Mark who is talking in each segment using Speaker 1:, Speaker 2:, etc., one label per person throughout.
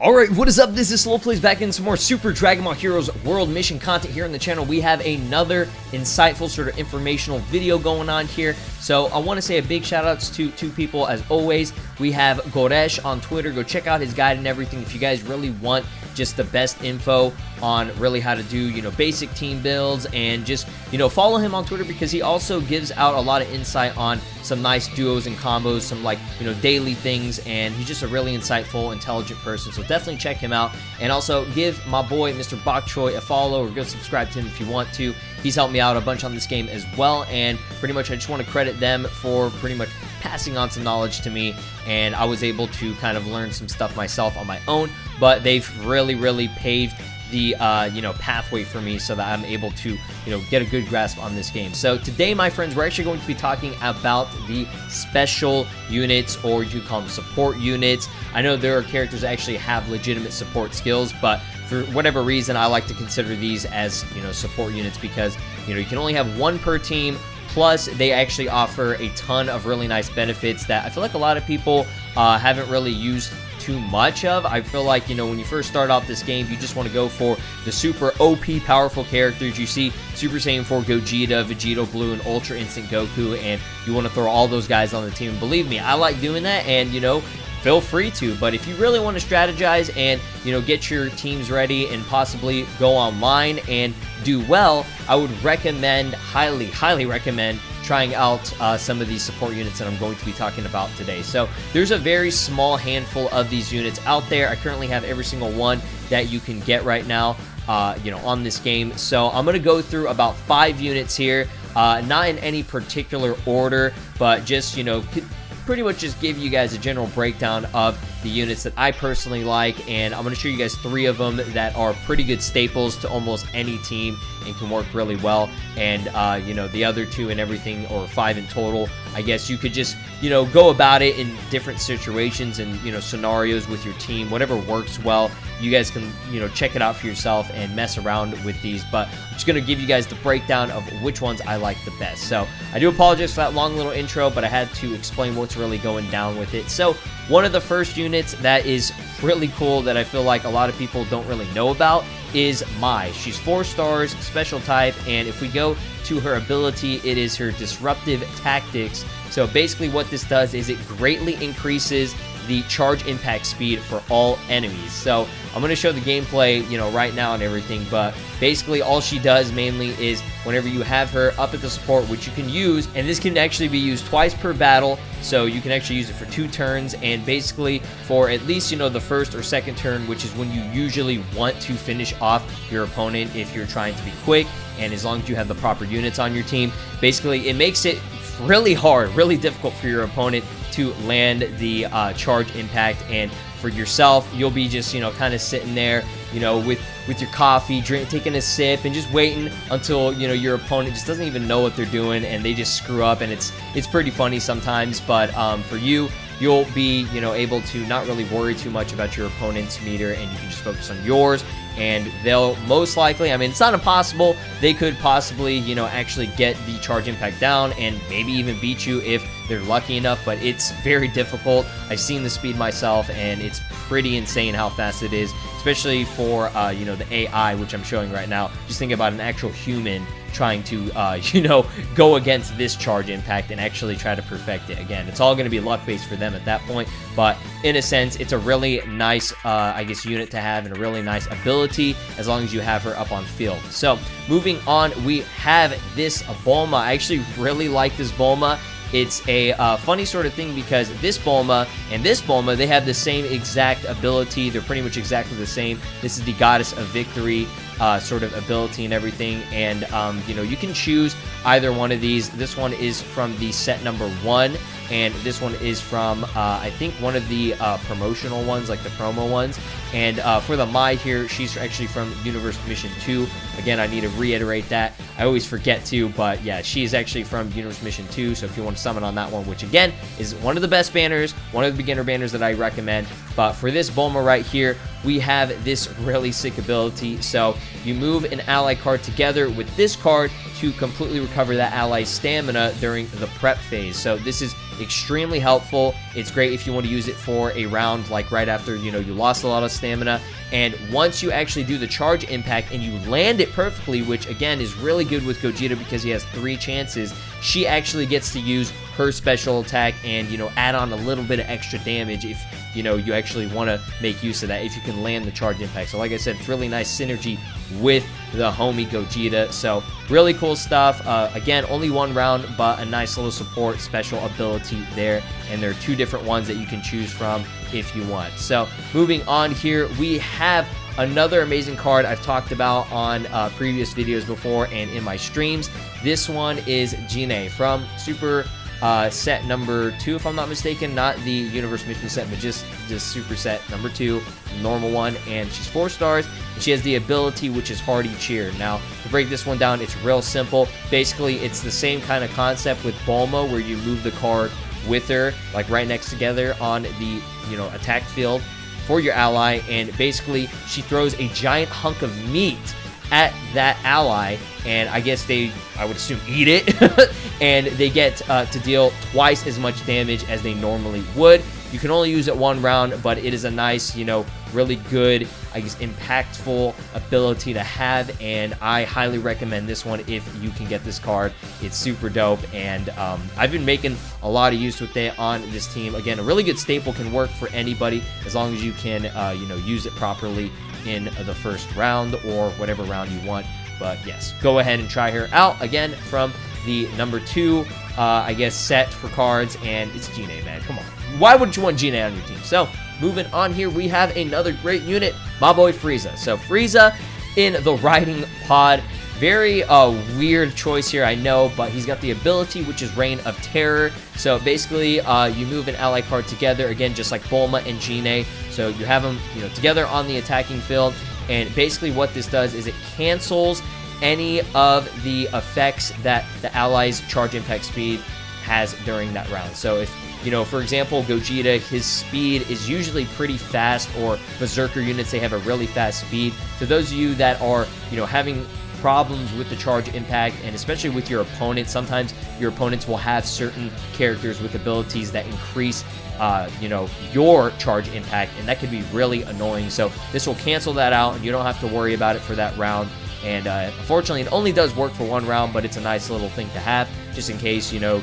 Speaker 1: Alright, what is up? This is Slow Plays back in some more Super Dragon Ball Heroes World Mission content here on the channel. We have another insightful sort of informational video going on here. So I want to say a big shout outs to two people as always. We have Goresh on Twitter. Go check out his guide and everything if you guys really want just the best info on really how to do, basic team builds, and just, follow him on Twitter because he also gives out a lot of insight on some nice duos and combos, some daily things, and he's just a really insightful, intelligent person. So definitely check him out, and also give my boy Mr. Bakchoi a follow, or go subscribe to him if you want to. He's helped me out a bunch on this game as well, and pretty much I just want to credit them for pretty much passing on some knowledge to me, and I was able to kind of learn some stuff myself on my own, but they've really paved the pathway for me so that I'm able to get a good grasp on this game. So today, my friends, we're actually going to be talking about the special units, or you call them support units. I know there are characters that actually have legitimate support skills, but for whatever reason I like to consider these as support units because you can only have one per team. Plus, they actually offer a ton of really nice benefits that I feel like a lot of people haven't really used too much of. I feel like, when you first start off this game, you just want to go for the super OP powerful characters. You see Super Saiyan 4 Gogeta, Vegeta Blue, and Ultra Instinct Goku, and you want to throw all those guys on the team. And believe me, I like doing that, and, feel free to. But if you really want to strategize and, get your teams ready and possibly go online and do well, I would recommend, highly recommend, trying out some of these support units that I'm going to be talking about today. So there's a very small handful of these units out there. I currently have every single one that you can get right now, on this game. So I'm going to go through about 5 units here, not in any particular order, but just, pretty much just give you guys a general breakdown of the units that I personally like, and I'm going to show you guys 3 of them that are pretty good staples to almost any team and can work really well, and the other 2 and everything, or 5 in total, I guess you could just go about it in different situations and scenarios with your team, whatever works well. You guys can check it out for yourself and mess around with these, but I'm just going to give you guys the breakdown of which ones I like the best. So I do apologize for that long little intro, but I had to explain what's really going down with it. So one of the first units that is really cool that I feel like a lot of people don't really know about is Mai. She's 4 stars, special type, and if we go to her ability, it is her Disruptive Tactics. So basically what this does is it greatly increases the charge impact speed for all enemies. So I'm going to show the gameplay, right now and everything, but basically all she does mainly is whenever you have her up at the support, which you can use, and this can actually be used twice per battle, so you can actually use it for 2 turns, and basically for at least, the first or second turn, which is when you usually want to finish off your opponent if you're trying to be quick, and as long as you have the proper units on your team. Basically, it makes it really hard, really difficult for your opponent to land the charge impact, and for yourself, you'll be just kind of sitting there with your coffee, taking a sip, and just waiting until your opponent just doesn't even know what they're doing and they just screw up, and it's pretty funny sometimes. But for you'll be able to not really worry too much about your opponent's meter, and you can just focus on yours, and they'll most likely, I mean, it's not impossible, they could possibly actually get the charge impact down and maybe even beat you if they're lucky enough, but it's very difficult. I've seen the speed myself, and it's pretty insane how fast it is, especially for the AI, which I'm showing right now. Just think about an actual human trying to go against this charge impact and actually try to perfect it. Again, it's all going to be luck based for them at that point, but in a sense, it's a really nice I guess unit to have, and a really nice ability as long as you have her up on field. So moving on, we have this Bulma. I actually really like this Bulma. It's a funny sort of thing because this Bulma and this Bulma, they have the same exact ability. They're pretty much exactly the same. This is the Goddess of Victory sort of ability and everything, and you can choose either one of these. This one is from the set number 1, and this one is from I think one of the promotional ones, like the promo ones. And for the Mai here, she's actually from Universe Mission 2. Again, I need to reiterate that. I always forget to, but yeah, she's actually from Universe Mission 2, so if you want to summon on that one, which again is one of the best banners, one of the beginner banners that I recommend. But for this Bulma right here, we have this really sick ability. So you move an ally card together with this card to completely recover that ally's stamina during the prep phase. So this is extremely helpful. It's great if you want to use it for a round, like right after, you know, you lost a lot of stamina. And once you actually do the charge impact and you land it perfectly, which again is really good with Gogeta because he has 3 chances, she actually gets to use her special attack and, you know, add on a little bit of extra damage if, you know, you actually want to make use of that, if you can land the charge impact. So like I said, it's really nice synergy with the homie Gogeta. So really cool stuff. Again, only 1 round, but a nice little support special ability there. And there are 2 different ones that you can choose from if you want. So moving on here, we have another amazing card I've talked about on previous videos before and in my streams. This one is Jine from Super set number 2, if I'm not mistaken, not the Universe Mission set, but just Super set number 2, normal one, and she's 4 stars, and she has the ability which is Hearty Cheer. Now, to break this one down, it's real simple. Basically, it's the same kind of concept with Bulma, where you move the card with her, like right next together on the, you know, attack field for your ally, and basically she throws a giant hunk of meat at that ally, and I guess they, I would assume, eat it, and they get to deal twice as much damage as they normally would. You can only use it 1 round, but it is a nice, you know, really good, I guess, impactful ability to have, and I highly recommend this one if you can get this card. It's super dope, and I've been making a lot of use with it on this team. Again, a really good staple, can work for anybody as long as you can, you know, use it properly in the first round or whatever round you want. But yes, go ahead and try her out. Again, from the number 2, I guess, set for cards, and it's Jine, man. Come on. Why wouldn't you want Jine on your team? So, moving on here, we have another great unit, my boy Frieza. So, Frieza in the Riding Pod. Very weird choice here, I know, but he's got the ability, which is Reign of Terror. So basically, you move an ally card together, again, just like Bulma and Jine. So you have them, you know, together on the attacking field, and basically what this does is it cancels any of the effects that the ally's charge impact speed has during that round. So if, you know, for example, Gogeta, his speed is usually pretty fast, or Berserker units, they have a really fast speed. To those of you that are, you know, having problems with the charge impact, and especially with your opponent, sometimes your opponents will have certain characters with abilities that increase you know, your charge impact, and that can be really annoying. So this will cancel that out, and you don't have to worry about it for that round. And unfortunately, it only does work for 1 round, but it's a nice little thing to have, just in case, you know,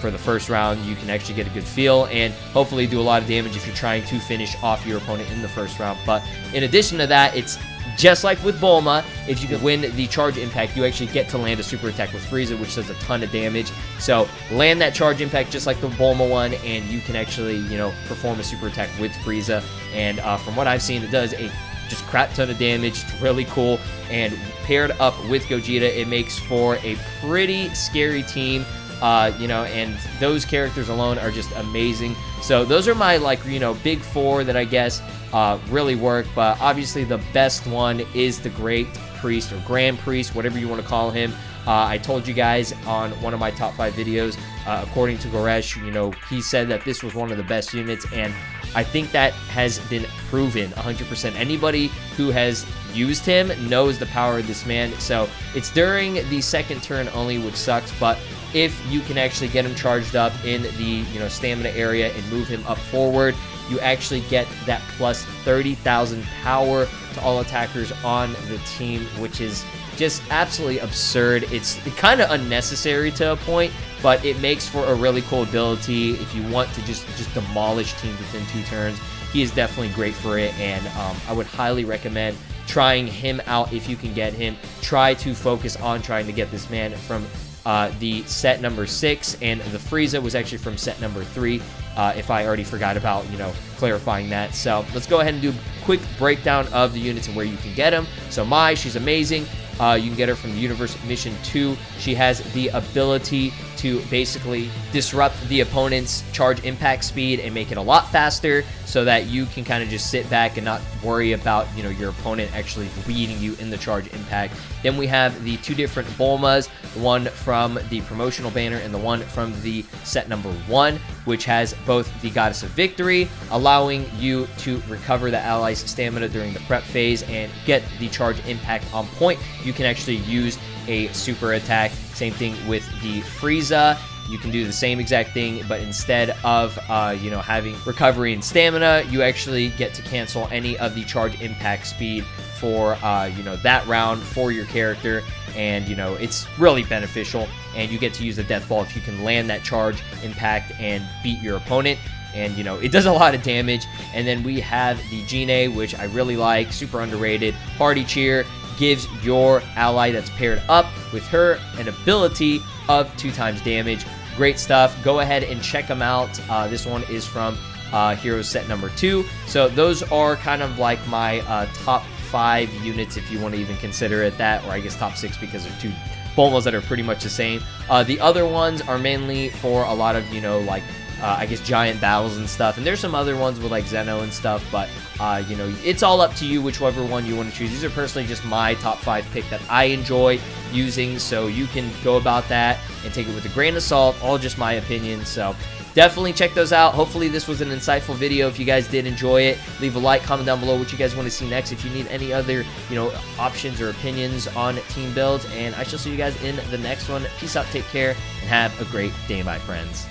Speaker 1: for the first round you can actually get a good feel and hopefully do a lot of damage if you're trying to finish off your opponent in the first round. But in addition to that, it's just like with Bulma, if you can win the charge impact, you actually get to land a super attack with Frieza, which does a ton of damage. So land that charge impact just like the Bulma one, and you can actually, you know, perform a super attack with Frieza. And from what I've seen, it does a just crap ton of damage. It's really cool, and paired up with Gogeta, it makes for a pretty scary team. You know, and those characters alone are just amazing. So those are my, like, you know, big 4 that I guess really work. But obviously the best one is the Great Priest, or Grand Priest, whatever you want to call him. I told you guys on one of my top 5 videos, according to Goresh, you know, he said that this was one of the best units, and I think that has been proven 100%. Anybody who has used him knows the power of this man. So it's during the second turn only, which sucks, but if you can actually get him charged up in the, you know, stamina area and move him up forward, you actually get that plus 30,000 power to all attackers on the team, which is just absolutely absurd. It's kind of unnecessary to a point, but it makes for a really cool ability if you want to just demolish teams within 2 turns. He is definitely great for it, and I would highly recommend trying him out if you can get him. Try to focus on trying to get this man from the set number 6, and the Frieza was actually from set number 3, if I already forgot about, you know, clarifying that. So let's go ahead and do a quick breakdown of the units and where you can get them. So Mai, she's amazing. You can get her from the Universe Mission 2. She has the ability to basically disrupt the opponent's charge impact speed and make it a lot faster, so that you can kind of just sit back and not worry about, you know, your opponent actually beating you in the charge impact. Then we have the 2 different Bulmas, one from the promotional banner and the one from the set number 1, which has both the Goddess of Victory, allowing you to recover the ally's stamina during the prep phase and get the charge impact on point. You can actually use a super attack. Same thing with the Frieza. you can do the same exact thing, but instead of, you know, having recovery and stamina, you actually get to cancel any of the charge impact speed for, you know, that round for your character. And, you know, it's really beneficial, and you get to use the death ball if you can land that charge impact and beat your opponent. And, you know, it does a lot of damage. And then we have the Gine, which I really like, super underrated. Party Cheer gives your ally that's paired up with her an ability of 2x damage. Great stuff. Go ahead and check them out. This one is from Heroes set number 2. So those are kind of like my top 5 units, if you want to even consider it that, or I guess top 6, because they're 2 Bulmas that are pretty much the same. The other ones are mainly for a lot of, you know, like, I guess giant battles and stuff, and there's some other ones with like Zeno and stuff, but you know, it's all up to you whichever one you want to choose. These are personally just my top 5 pick that I enjoy using, so you can go about that and take it with a grain of salt, all just my opinion. So definitely check those out. Hopefully this was an insightful video. If you guys did enjoy it, leave a like, comment down below what you guys want to see next. If you need any other, you know, options or opinions on team builds, and I shall see you guys in the next one. Peace out, take care, and have a great day, my friends.